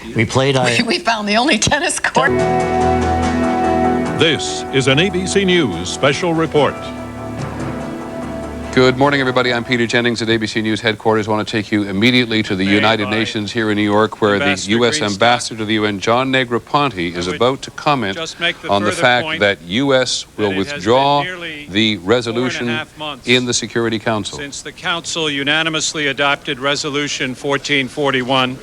We played. We found the only tennis court. This is an ABC News special report. Good morning, everybody. I'm Peter Jennings at ABC News headquarters. I want to take you immediately to the United Nations here in New York, where the U.S. Ambassador to the UN, John Negroponte, is about to comment on the fact that U.S. will withdraw the resolution in the Security Council. Since the Council unanimously adopted Resolution 1441,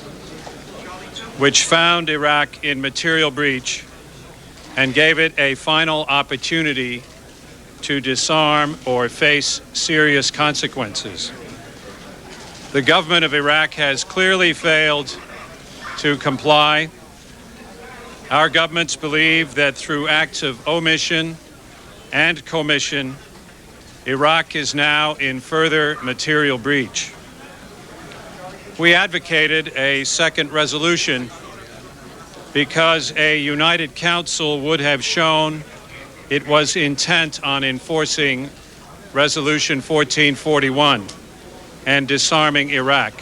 which found Iraq in material breach and gave it a final opportunity to disarm or face serious consequences. The government of Iraq has clearly failed to comply. Our governments believe that through acts of omission and commission, Iraq is now in further material breach. We advocated a second resolution because a united council would have shown it was intent on enforcing Resolution 1441 and disarming Iraq.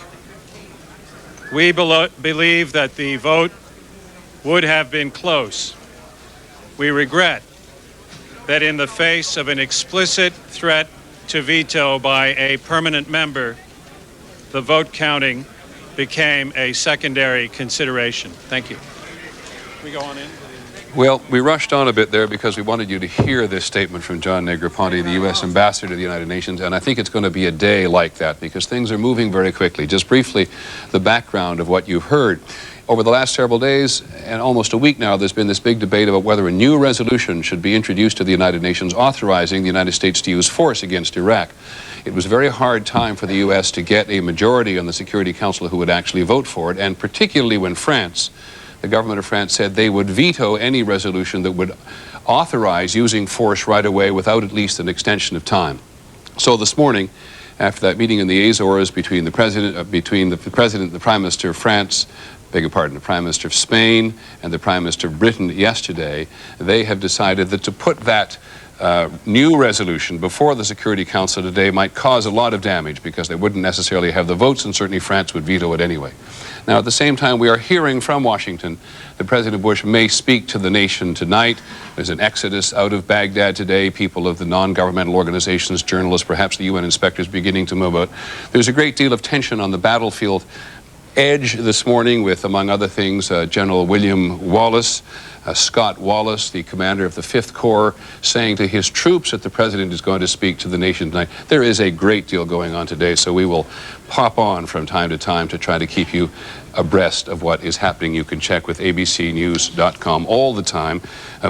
We believe that the vote would have been close. We regret that in the face of an explicit threat to veto by a permanent member, the vote counting became a secondary consideration. Thank you. We go on in. Well, we rushed on a bit there because we wanted you to hear this statement from John Negroponte, the U.S. Ambassador to the United Nations, and I think it's going to be a day like that because things are moving very quickly. Just briefly, the background of what you've heard. Over the last several days and almost a week now, there's been this big debate about whether a new resolution should be introduced to the United Nations authorizing the United States to use force against Iraq. It was a very hard time for the U.S. to get a majority on the Security Council who would actually vote for it, and particularly when the government of France said they would veto any resolution that would authorize using force right away without at least an extension of time. So this morning, after that meeting in the Azores between the President, the Prime Minister of France, the Prime Minister of Spain, and the Prime Minister of Britain yesterday, they have decided that to put that new resolution before the Security Council today might cause a lot of damage because they wouldn't necessarily have the votes, and certainly France would veto it anyway. Now, at the same time, we are hearing from Washington that President Bush may speak to the nation tonight. There's an exodus out of Baghdad today. People of the non-governmental organizations, journalists, perhaps the UN inspectors beginning to move out. There's a great deal of tension on the battlefield edge this morning with, among other things, General William Wallace, Scott Wallace, the commander of the 5th Corps, saying to his troops that the president is going to speak to the nation tonight. There is a great deal going on today, so we will pop on from time to time to try to keep you abreast of what is happening. You can check with abcnews.com all the time.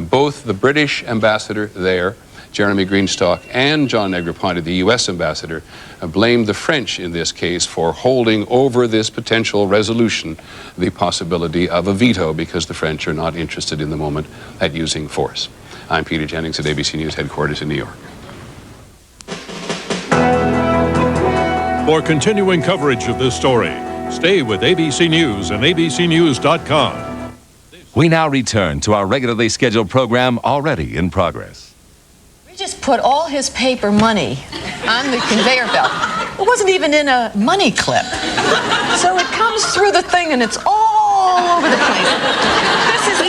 Both the British ambassador there, Jeremy Greenstock, and John Negroponte, the U.S. ambassador, blamed the French in this case for holding over this potential resolution the possibility of a veto because the French are not interested in the moment at using force. I'm Peter Jennings at ABC News headquarters in New York. For continuing coverage of this story, stay with ABC News and abcnews.com. We now return to our regularly scheduled program already in progress. Just put all his paper money on the conveyor belt. It wasn't even in a money clip. So it comes through the thing and it's all over the place. This is